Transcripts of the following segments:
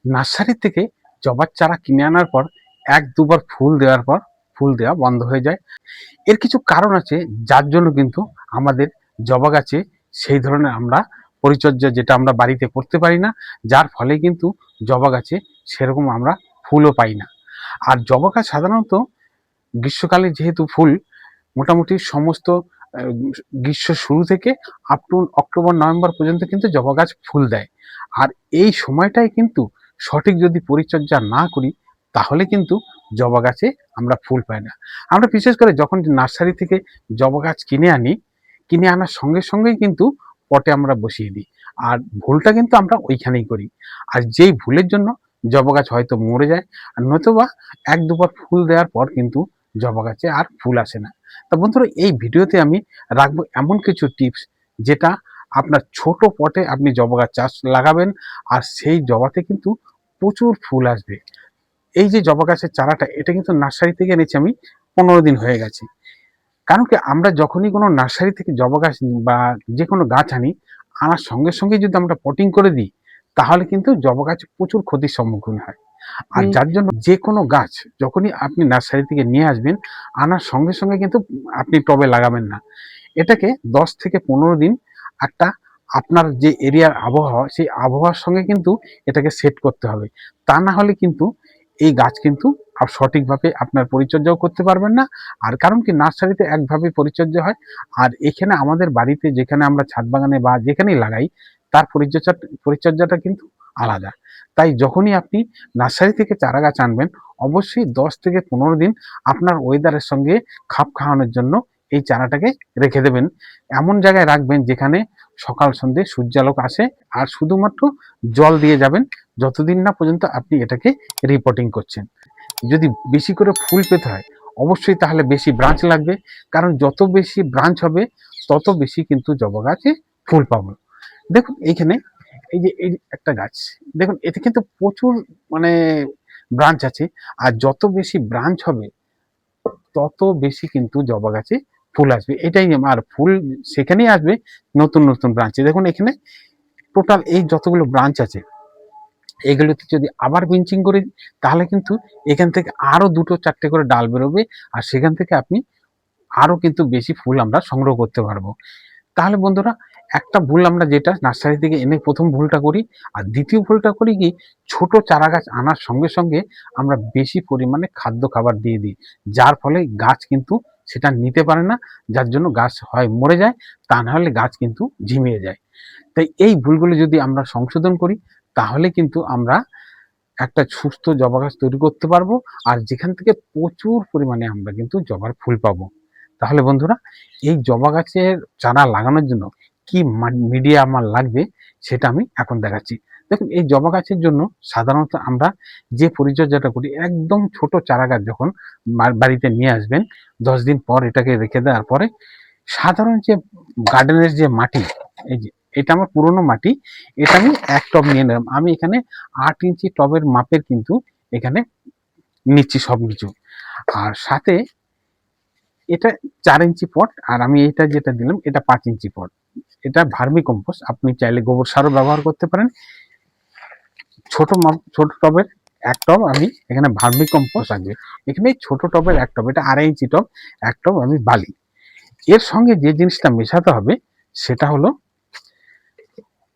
Nursery থেকে জবার চারা কিনে আনার পর এক দুবার ফুল দেওয়ার পর ফুল দেওয়া বন্ধ হয়ে যায়। এর কিছু কারণ আছে যার জন্য কিন্তু আমাদের জবা গাছে সেই ধরনের আমরা পরিচর্যা যেটা আমরা বাড়িতে করতে পারি না, যার ফলে কিন্তু জবা গাছে সেরকম আমরা ফুলও পাই না। আর জবা গাছ সাধারণত গ্রীষ্মকালে যেহেতু ফুল মোটামুটি সমস্ত গ্রীষ্ম শুরু থেকে আপ টু অক্টোবর নভেম্বর পর্যন্ত কিন্তু জবা গাছ ফুল দেয়। আর এই সময়টাই কিন্তু সঠিক যদি পরিচর্যা না করি তাহলে কিন্তু জবা গাছে আমরা ফুল পাই না। আমরা বিশেষ করে যখন নার্সারি থেকে জবা গাছ কিনে আনার সঙ্গে সঙ্গেই কিন্তু পটে আমরা বসিয়ে দিই। আর ভুলটা কিন্তু আমরা ওইখানেই করি। আর যেই ভুলের জন্য জবা গাছ হয়তো মরে যায়, আর নয়তোবা এক দুবার ফুল দেওয়ার পর কিন্তু জবা গাছে আর ফুল আসে না। তা বন্ধুরা, এই ভিডিওতে আমি রাখবো এমন কিছু টিপস যেটা আপনার ছোট পটে আপনি জবা গাছ চাষ লাগাবেন, আর সেই জবাতে কিন্তু প্রচুর ফুল আসবে। এই যে জবা গাছের চারাটা, এটা কিন্তু নার্সারি থেকে এনেছি আমি, 15 দিন হয়ে গেছে। কারণ কি, আমরা যখনই কোনো নার্সারি থেকে জবা গাছ বা যে কোনো গাছ আনার সঙ্গে সঙ্গে যদি আমরা পটিং করে দিই তাহলে কিন্তু জবা গাছ প্রচুর ক্ষতির সম্মুখীন হয়। আর যার জন্য যে কোনো গাছ যখনই আপনি নার্সারি থেকে নিয়ে আসবেন, আনার সঙ্গে সঙ্গে কিন্তু আপনি টবে লাগাবেন না। এটাকে 10 থেকে 15 দিন একটা আপনার যে এরিয়ার আবহাওয়া, সেই আবহাওয়ার সঙ্গে কিন্তু এটাকে সেট করতে হবে। তা না হলে কিন্তু এই গাছ কিন্তু সঠিকভাবে আপনার পরিচর্যাও করতে পারবেন না। আর কারণ কি, নার্সারিতে একভাবে পরিচর্যা হয়, আর এখানে আমাদের বাড়িতে যেখানে আমরা ছাদ বাগানে বা যেখানেই লাগাই তার পরিচর্যাটা কিন্তু আলাদা। তাই যখনই আপনি নার্সারি থেকে চারা গাছ আনবেন, অবশ্যই 10 থেকে 15 দিন আপনার ওয়েদারের সঙ্গে খাপ খাওয়ানোর জন্য এই চারাটাকে রেখে দেবেন। এমন জায়গায় রাখবেন যেখানে সকাল সন্ধ্যে সূর্যালোক আসে, আর শুধুমাত্র জল দিয়ে যাবেন যতদিন না পর্যন্ত আপনি এটাকে রিপোর্টিং করছেন। যদি বেশি করে ফুল পেতে হয় অবশ্যই তাহলে বেশি ব্রাঞ্চ লাগবে, কারণ যত বেশি ব্রাঞ্চ হবে তত বেশি কিন্তু জবা গাছে ফুল পাবো। দেখুন এইখানে এই একটা গাছ, দেখুন এতে কিন্তু প্রচুর মানে ব্রাঞ্চ আছে। আর যত বেশি ব্রাঞ্চ হবে তত বেশি কিন্তু জবা গাছে ফুল আসবে। এটাই নিয়ম। আর ফুল সেখানেই আসবে নতুন নতুন ব্রাঞ্চে। দেখুন এখানে টোটাল এই যতগুলো ব্রাঞ্চ আছে, এগুলোতে যদি আবার পিঞ্চিং করে তাহলে কিন্তু এখান থেকে আরো 2-4টে করে ডাল বেরোবে, আর সেখান থেকে আপনি আরো কিন্তু বেশি ফুল আমরা সংগ্রহ করতে পারবো। তাহলে বন্ধুরা, একটা ভুল আমরা যেটা নার্সারি থেকে এনে প্রথম ভুলটা করি, আর দ্বিতীয় ভুলটা করি কি, ছোট চারা গাছ আনার সঙ্গে সঙ্গে আমরা বেশি পরিমাণে খাদ্য খাবার দিয়ে দিই, যার ফলে গাছ কিন্তু সেটা নিতে পারে না, যার জন্য গাছ হয় মরে যায়, তা না হলে গাছ কিন্তু ঝিমিয়ে যায়। তাই এই ভুলগুলো যদি আমরা সংশোধন করি তাহলে কিন্তু আমরা একটা সুস্থ জবা গাছ তৈরি করতে পারবো, আর যেখান থেকে প্রচুর পরিমাণে আমরা কিন্তু জবার ফুল পাবো। তাহলে বন্ধুরা, এই জবা গাছের চারা লাগানোর জন্য কি মিডিয়া আমার লাগবে সেটা আমি এখন দেখাচ্ছি। দেখুন, এই জবা গাছের জন্য সাধারণত আমরা যে পরিচর্যাটা করি, একদম ছোট চারা গাছ যখন বাড়িতে নিয়ে আসবেন, 10 দিন পর এটাকে রেখে দেওয়ার পরে সাধারণ যে গার্ডেনের যে মাটি, এই যে এটা আমার পুরনো মাটি, এটা আমি এক টব নিয়ে নিলাম। আমি এখানে 8 ইঞ্চি টবের মাপের কিন্তু এখানে নিচ্ছি সবকিছু। আর সাথে এটা 4 ইঞ্চি পট, আর আমি এটা যেটা দিলাম এটা 5 ইঞ্চি পট। এটা ভার্মি কম্পোস্ট, আপনি চাইলে গোবর সারও ব্যবহার করতে পারেন। ছোট টবের এক টব আমি এখানে ভার্মি কম্পোস্ট রাখবে। এখানে ছোট টবের এক টব, এটা 2.5 ইঞ্চি টব, এক টব আমি বালি। এর সঙ্গে যে জিনিসটা মেশাতে হবে সেটা হলো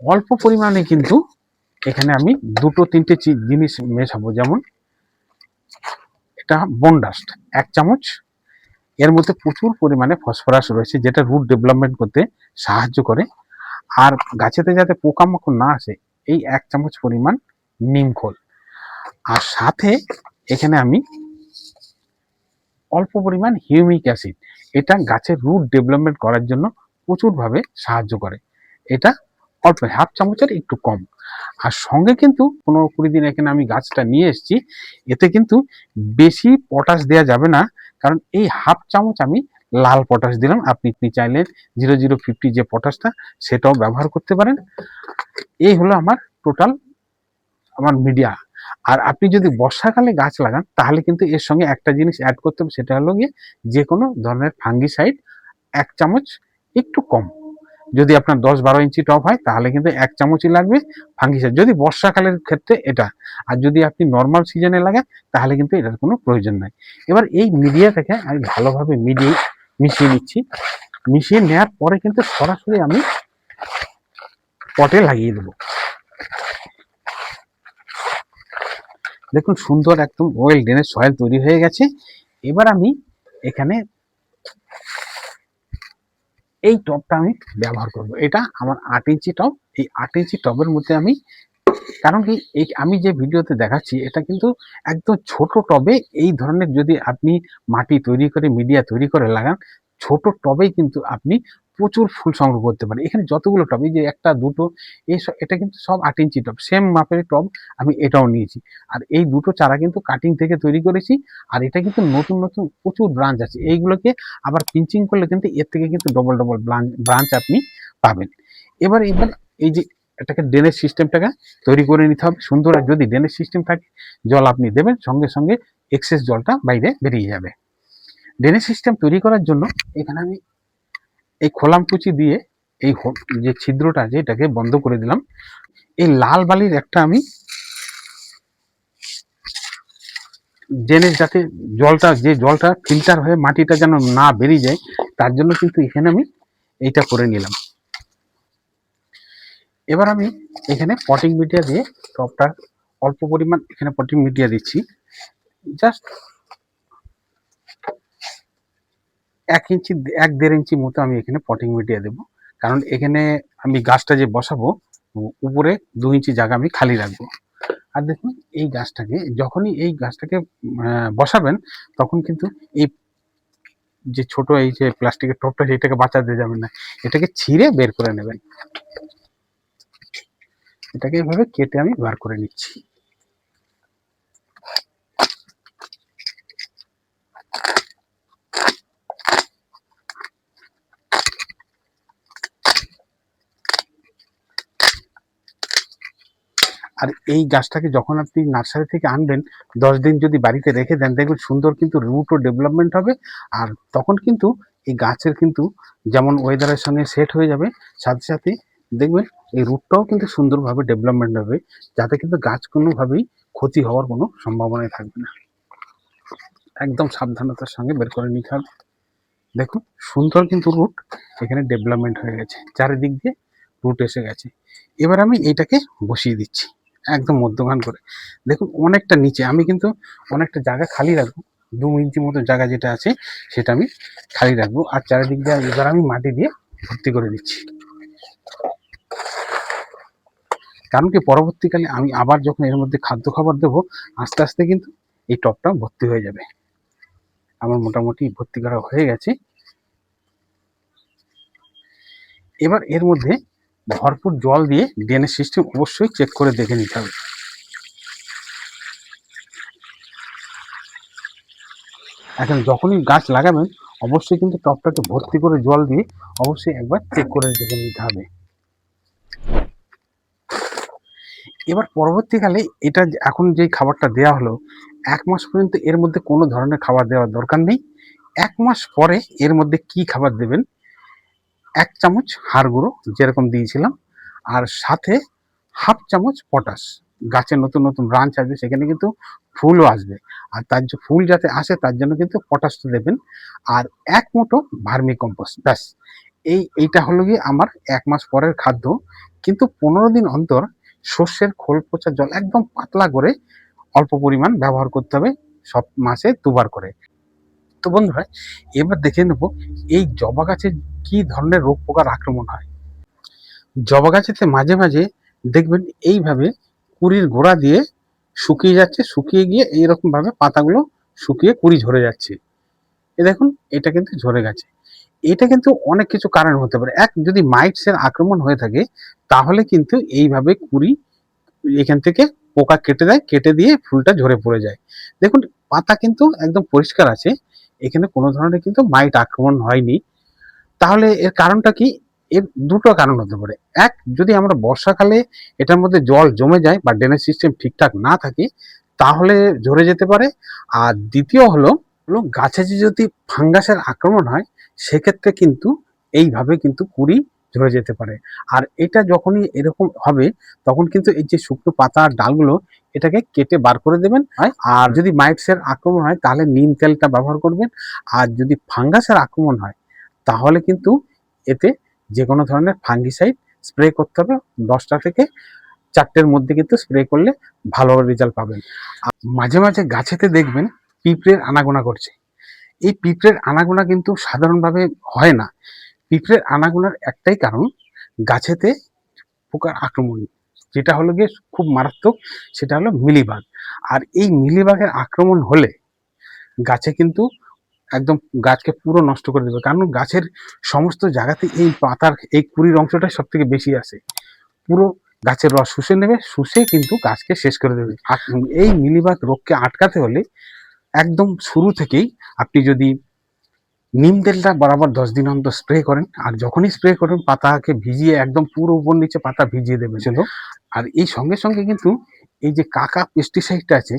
অল্প পরিমাণে, কিন্তু এখানে আমি 2-3টে জিনিস মেশাবো। যেমন এটা বোনডাস্ট 1 চামচ, এর মধ্যে প্রচুর পরিমাণে ফসফরাস রয়েছে যেটা রুট ডেভেলপমেন্ট করতে সাহায্য করে। আর গাছেতে যাতে পোকামাকড় না আসে, এই 1 চামচ পরিমাণ নিম খোল। আর সাথে এখানে আমি অল্প পরিমাণ হিউমিক অ্যাসিড, এটা গাছের রুট ডেভেলপমেন্ট করার জন্য প্রচুরভাবে সাহায্য করে। এটা অল্প, 1/2 চামচের একটু কম। আর সঙ্গে কিন্তু 15-20 দিন এখানে আমি গাছটা নিয়ে এসেছি, এতে কিন্তু বেশি পটাশ দেওয়া যাবে না, কারণ এই 1/2 চামচ আমি লাল পটাশ দিলাম। আপনি চাইলে 0050 যে পটাশটা সেটাও ব্যবহার করতে পারেন। এই হলো আমার টোটাল আমার মিডিয়া। আর আপনি যদি বর্ষাকালে গাছ লাগান তাহলে কিন্তু এর সঙ্গে একটা জিনিস অ্যাড করতে হবে, সেটা হলো গিয়ে যে কোনো ধরনের ফাঙ্গিসাইড 1 চামচ একটু কম, যদি আপনার 10-12 ইঞ্চি টব হয় তাহলে কিন্তু 1 চামচই লাগবে ফাঙ্গিসাইড, যদি বর্ষাকালের ক্ষেত্রে এটা। আর যদি আপনি নর্মাল সিজনে লাগান তাহলে কিন্তু এটার কোনো প্রয়োজন নাই। এবার এই মিডিয়াটাকে আমি ভালোভাবে মিশিয়ে নিচ্ছি। মিশিয়ে নেওয়ার পরে কিন্তু সরাসরি আমি পটে লাগিয়ে দেবো। দেখুন সুন্দর একদম ওয়েল ড্রেনেজ সয়েল তৈরি হয়ে গেছে। এবার আমি এখানে এই টবটা আমি ব্যবহার করব। এটা আমার 8 ইঞ্চি টব। এই 8 ইঞ্চি টবের মধ্যে আমি, কারণ কি এই আমি যে ভিডিওতে দেখাচ্ছি এটা কিন্তু একদম ছোট টবে এই ধরনের যদি আপনি মাটি তৈরি করে মিডিয়া তৈরি করে লাগান, ছোট টবেই কিন্তু আপনি প্রচুর ফুল সংগ্রহ করতে পারেন। এখানে যতগুলো টব, এই যে একটা দুটো, এটা কিন্তু সব 8 ইঞ্চি টব, সেম মাপের টব আমি এটাও নিয়েছি। আর এই দুটো চারা কিন্তু কাটিং থেকে তৈরি করেছি। আর এটা কিন্তু নতুন নতুন প্রচুর ব্রাঞ্চ আছে, এইগুলোকে আবার পিঞ্চিং করলে কিন্তু এর থেকে কিন্তু ডবল ডবল ব্রাঞ্চ আপনি পাবেন। এবার এই যে এটাকে ড্রেনেজ সিস্টেমটাকে তৈরি করে নিতে হবে সুন্দর। আর যদি ড্রেনেজ সিস্টেম থাকে, জল আপনি দেবেন, সঙ্গে সঙ্গে এক্সেস জলটা বাইরে বেরিয়ে যাবে। ড্রেনেজ সিস্টেম তৈরি করার জন্য এখানে আমি এই খোলাম কুচি দিয়ে এই যে ছিদ্রটা আছে এটাকে বন্ধ করে দিলাম। এই লাল বালির একটা আমি ড্রেনেজ, যাতে জলটা ফিল্টার হয়ে মাটিটা যেন না বেরিয়ে যায়, তার জন্য কিন্তু এখানে আমি এইটা করে নিলাম। এবার আমি এখানে পটিং মিডিয়া দিয়ে টবটা অল্প পরিমাণ এখানে পটিং মিডিয়া দিচ্ছি, জাস্ট 1 ইঞ্চি 1-1.5 ইঞ্চি মতো আমি এখানে পটিং মিডিয়া দেবো। কারণ এখানে আমি গাছটা যে বসাবো উপরে 2 ইঞ্চি জায়গা আমি খালি রাখবো। আর দেখুন এই গাছটাকে যখনই এই গাছটাকে বসাবেন তখন কিন্তু এই যে ছোট এই যে প্লাস্টিকের টবটা সেটাকে বাঁচাতে যাবেন না, এটাকে ছিঁড়ে বের করে নেবেন। এটাকে এইভাবে কেটে আমি বার করে নিচ্ছি। আর এই গাছটাকে যখন আপনি নার্সারি থেকে আনবেন 10 দিন যদি বাড়িতে রেখে দেন, দেখবেন সুন্দর কিন্তু রুটও ডেভেলপমেন্ট হবে। আর তখন কিন্তু এই গাছের কিন্তু যেমন ওয়েদারের সঙ্গে সেট হয়ে যাবে, সাথে সাথে দেখবেন এই রুটটাও কিন্তু সুন্দরভাবে ডেভেলপমেন্ট হবে, যাতে কিন্তু গাছ কোনোভাবেই ক্ষতি হওয়ার কোনো সম্ভাবনাই থাকবে না। একদম সাবধানতার সঙ্গে বের করে নিতে হবে। দেখুন সুন্দর কিন্তু রুট এখানে ডেভেলপমেন্ট হয়ে গেছে, চারিদিক দিয়ে রুট এসে গেছে। এবার আমি এইটাকে বসিয়ে দিচ্ছি একদম মধ্যখান করে। দেখুন অনেকটা নিচে, আমি কিন্তু অনেকটা জায়গা খালি রাখবো, 2 ইঞ্চি মতো জায়গা যেটা আছে সেটা আমি খালি রাখবো। আর চারিদিক দিয়ে এবার আমি মাটি দিয়ে ভর্তি করে দিচ্ছি। কারণ কি পরবর্তীকালে আমি আবার যখন এর মধ্যে খাদ্য খাবার দেবো, আস্তে আস্তে কিন্তু এই টবটা ভর্তি হয়ে যাবে। আমার মোটামুটি ভর্তি করা হয়ে গেছে। এবার এর মধ্যে ভরপুর জল দিয়ে ড্রেনেজ সিস্টেম অবশ্যই চেক করে দেখে নিতে হবে। এখন যখনই গাছ লাগাবেন অবশ্যই কিন্তু টবটাকে ভর্তি করে জল দিয়ে অবশ্যই একবার চেক করে দেখে নিতে হবে। এবার পরবর্তীকালে এটা এখন যে খাবারটা দেওয়া হলো, 1 মাস পর্যন্ত এর মধ্যে কোনো ধরনের খাবার দেওয়ার দরকার নেই। 1 মাস পরে এর মধ্যে কি খাবার দেবেন, 1 চামচ হাড় গুঁড়ো যেরকম দিয়েছিলাম, আর সাথে 1/2 চামচ পটাশ। গাছে নতুন নতুন ব্রাঞ্চ আসবে, সেখানে কিন্তু ফুলও আসবে, আর তার যে ফুল যাতে আসে তার জন্য কিন্তু পটাশটা দেবেন। আর 1 মুঠো ভার্মি কম্পোস্ট, ব্যাস। এইটা হলো গিয়ে আমার 1 মাস পরের খাদ্য। কিন্তু 15 দিন অন্তর শস্যের খোল পচা জল একদম পাতলা করে অল্প পরিমাণ ব্যবহার করতে হবে, সব মাসে 2বার করে। তো বন্ধুরা এবার দেখে নেব এই জবা গাছে কি ধরনের রোগ পোকার আক্রমণ হয়। জবা গাছেতে মাঝে মাঝে দেখবেন এইভাবে কুড়ির গোড়া দিয়ে শুকিয়ে যাচ্ছে, শুকিয়ে গিয়ে এইরকম ভাবে পাতাগুলো শুকিয়ে কুড়ি ঝরে যাচ্ছে। এ দেখুন এটা কিন্তু ঝরে গেছে। এটা কিন্তু অনেক কিছু কারণ হতে পারে। এক, যদি মাইটসের আক্রমণ হয়ে থাকে তাহলে কিন্তু এইভাবে কুড়ি এখান থেকে পোকা কেটে দেয়, কেটে দিয়ে ফুলটা ঝরে পড়ে যায়। দেখুন পাতা কিন্তু একদম পরিষ্কার আছে, এখানে কোনো ধরনের কিন্তু মাইট আক্রমণ হয়নি। তাহলে এর কারণটা কি? এর দুটো কারণ হতে পারে। এক, যদি আমরা বর্ষাকালে এটার মধ্যে জল জমে যায় বা ড্রেনেজ সিস্টেম ঠিকঠাক না থাকে তাহলে ঝরে যেতে পারে। আর দ্বিতীয় হলো গাছে যদি ফাঙ্গাসের আক্রমণ হয় সেক্ষেত্রে কিন্তু এইভাবে কিন্তু কুড়ি ঝরে যেতে পারে। আর এটা যখনই এরকম হবে তখন কিন্তু এই যে শুকনো পাতা আর ডালগুলো এটাকে কেটে বার করে দেবেন। আর যদি মাইটসের আক্রমণ হয় তাহলে নিম তেলটা ব্যবহার করবেন। আর যদি ফাঙ্গাসের আক্রমণ হয় তাহলে কিন্তু এতে যে কোনো ধরনের ফাঙ্গিসাইড স্প্রে করতে হবে। 10টা থেকে 4টের মধ্যে কিন্তু স্প্রে করলে ভালো রেজাল্ট পাবেন। আর মাঝে মাঝে গাছেতে দেখবেন পিঁপড়ের আনাগোনা করছে। এই পিঁপড়ের আনাগোনা কিন্তু সাধারণভাবে হয় না। পিঁপড়ের আনাগোনার একটাই কারণ, গাছেতে পোকার আক্রমণ, যেটা হলো গিয়ে খুব মারাত্মক, সেটা হলো মিলিবাগ। আর এই মিলিবাগের আক্রমণ হলে গাছে কিন্তু একদম গাছকে পুরো নষ্ট করে দেবে। কারণ গাছের সমস্ত জায়গাতে এই পাতার এই কুড়ির অংশটা সব থেকে বেশি আসে, পুরো গাছের রস শুষে নেবে, শুষে কিন্তু গাছকে শেষ করে দেবে। আর এই মিলিবাগ রোগকে আটকাতে হলে একদম শুরু থেকেই আপনি যদি নিম তেলটা বরাবর 10 দিন অন্তর স্প্রে করেন, আর যখনই স্প্রে করেন পাতাকে ভিজিয়ে একদম পুরো উপর নিচে পাতা ভিজিয়ে দেবে ছিল। আর এই সঙ্গে সঙ্গে কিন্তু এই যে কাকা পেস্টিসাইডটা আছে,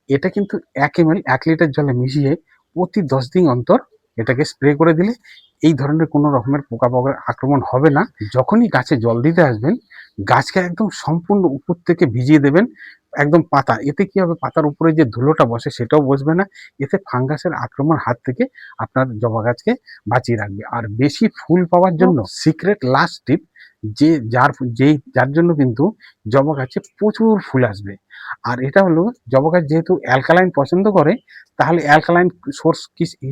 এটা কিন্তু 1 ml 1 লিটার জলে মিশিয়ে প্রতি 10 দিন অন্তর এটাকে স্প্রে করে দিলে এই ধরনের কোনো রকমের পোকামাকড়ের আক্রমণ হবে না। যখনই গাছে জল দিতে আসবেন গাছকে একদম সম্পূর্ণ উপর থেকে ভিজিয়ে দেবেন একদম পাতা। এতে কি হবে, পাতার উপরে যে ধুলোটা বসে সেটাও বসবে না। এতে ফাঙ্গাসের আক্রমণ হাত থেকে আপনার জবা গাছকে বাঁচিয়ে রাখবে। আর বেশি ফুল পাওয়ার জন্য সিক্রেট লাস্ট টিপ, যার জন্য কিন্তু জবা গাছে প্রচুর ফুল আসবে। আর এটা হলো, জবা গাছ যেহেতু অ্যালকালাইন পছন্দ করে, তাহলে অ্যালকালাইন সোর্স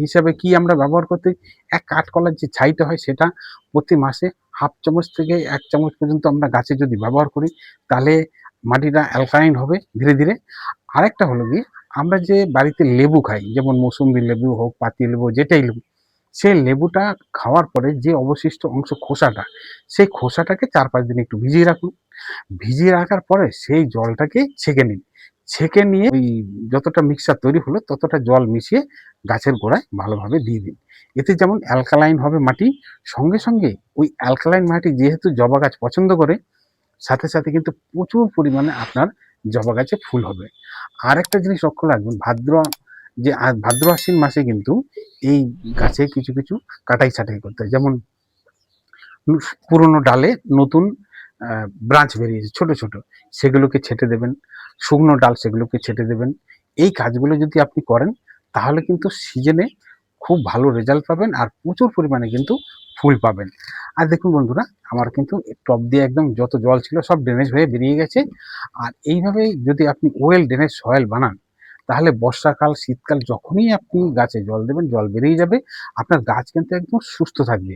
হিসাবে কি আমরা ব্যবহার করতে, এক কাঠকলার যে ছাইটা হয় সেটা প্রতি মাসে 1/2 চামচ থেকে 1 চামচ পর্যন্ত আমরা গাছে যদি ব্যবহার করি তাহলে মাটিটা অ্যালকালাইন হবে ধীরে ধীরে। আরেকটা হলো গিয়ে, আমরা যে বাড়িতে লেবু খাই, যেমন মৌসুম্বি লেবু হোক, পাতি লেবু, যেটাই লেবু, সেই লেবুটা খাওয়ার পরে যে অবশিষ্ট অংশ খোসাটা, সেই খোসাটাকে 4-5 দিন একটু ভিজিয়ে রাখুন। ভিজিয়ে রাখার পরে সেই জলটাকে ছেঁকে নিন। ছেঁকে নিয়ে ওই যতটা মিক্সচার তৈরি হলো ততটা জল মিশিয়ে গাছের গোড়ায় ভালোভাবে দিয়ে দিন। এতে যেমন অ্যালকালাইন হবে মাটি, সঙ্গে সঙ্গে ওই অ্যালকালাইন মাটি যেহেতু জবা গাছ পছন্দ করে, সাথে সাথে কিন্তু প্রচুর পরিমাণে আপনার জবা গাছে ফুল হবে। আর একটা জিনিস লক্ষ্য রাখবেন, ভাদ্র আশ্বিন মাসে কিন্তু এই গাছে কিছু কিছু কাটাই ছাঁটাই করতে হয়। যেমন পুরোনো ডালে নতুন ব্রাঞ্চ বেরিয়েছে ছোট ছোট, সেগুলোকে ছেটে দেবেন। শুকনো ডাল সেগুলোকে ছেটে দেবেন। এই কাজগুলো যদি আপনি করেন তাহলে কিন্তু সিজনে খুব ভালো রেজাল্ট পাবেন আর প্রচুর পরিমাণে কিন্তু ফুল পাবেন। আর দেখুন বন্ধুরা, আমার কিন্তু টব দিয়ে একদম যত জল ছিল সব ড্রেনেজ হয়ে বেরিয়ে গেছে। আর এইভাবেই যদি আপনি ওয়েল ড্রেনেজ সয়েল বানান তাহলে বর্ষাকাল শীতকাল যখনই আপনি গাছে জল দেবেন জল বেরিয়ে যাবে, আপনার গাছ কিন্তু একদম সুস্থ থাকবে।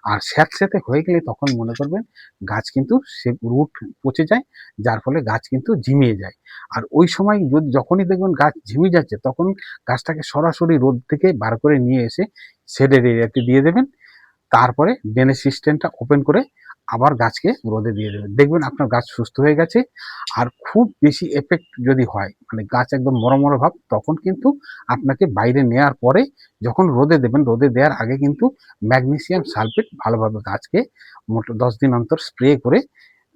আর স্যাঁতসেঁতে হয়ে গেলে তখন মনে করবেন গাছ কিন্তু সে রুট পচে যায়, যার ফলে গাছ কিন্তু ঝিমিয়ে যায়। আর ওই সময় যখনই দেখবেন গাছ ঝিমিয়ে যাচ্ছে তখন গাছটাকে সরাসরি রোদ থেকে বার করে নিয়ে এসে শেডের এরিয়াতে দিয়ে দেবেন। তারপরে ড্রেনেজ সিস্টেমটা ওপেন করে আবার গাছকে রোদে দিয়ে দেবেন, দেখবেন আপনার গাছ সুস্থ হয়ে গেছে। আর খুব বেশি এফেক্ট যদি হয়, মানে গাছ একদম মরমর ভাব, তখন কিন্তু আপনাকে বাইরে নেওয়ার পরে যখন রোদে দেবেন, রোদে দেওয়ার আগে কিন্তু ম্যাগনেসিয়াম সালফেট ভালোভাবে গাছকে 10 দিন অন্তর স্প্রে করে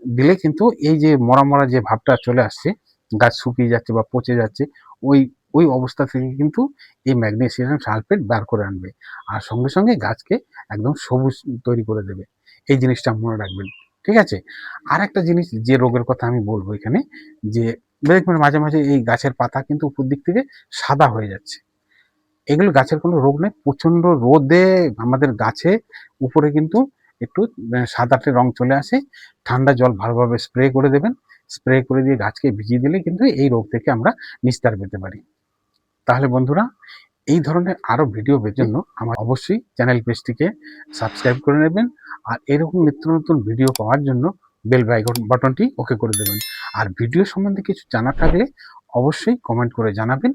দিলে কিন্তু এই যে মরা মরা যে ভাবটা চলে আসছে, গাছ শুকিয়ে যাচ্ছে বা পচে যাচ্ছে, ওই ওই অবস্থা থেকে কিন্তু এই ম্যাগনেসিয়াম সালফেট বার করে আনবে। আর সঙ্গে সঙ্গে গাছকে একদম সবুজ তৈরি করে দেবে। এই জিনিসটা মনে রাখবেন, ঠিক আছে? আর একটা জিনিস যে রোগের কথা আমি বলবো এখানে, যে দেখবেন মাঝে মাঝে এই গাছের পাতা কিন্তু উপর দিক থেকে সাদা হয়ে যাচ্ছে, এগুলো গাছের কোনো রোগ নেই। প্রচন্ড রোদে আমাদের গাছে উপরে কিন্তু একটু সাদাটে রং চলে আসে। ঠান্ডা জল ভালোভাবে স্প্রে করে দেবেন, স্প্রে করে দিয়ে গাছকে ভিজিয়ে দিলে কিন্তু এই রোগ থেকে আমরা নিস্তার পেতে পারি। তাহলে বন্ধুরা, এই ধরনের আরো ভিডিও পেতে জন্য আমার অবশ্যই চ্যানেল পেজটিকে সাবস্ক্রাইব করে নেবেন। আর এরকম নিত্য নতুন ভিডিও পাওয়ার জন্য বেল বাটনটি ওকে করে দেবেন। আর ভিডিও সম্বন্ধে কিছু জানা থাকলে অবশ্যই কমেন্ট করে জানাবেন।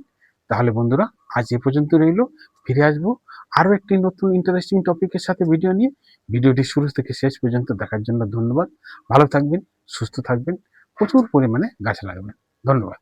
তাহলে বন্ধুরা, আজ এ পর্যন্ত রইল। ফিরে আসবো আরো একটি নতুন ইন্টারেস্টিং টপিকের সাথে ভিডিও নিয়ে। ভিডিওটি শুরু থেকে শেষ পর্যন্ত দেখার জন্য ধন্যবাদ। ভালো থাকবেন, সুস্থ থাকবেন, প্রচুর পরিমাণে গাছ লাগাবেন। ধন্যবাদ।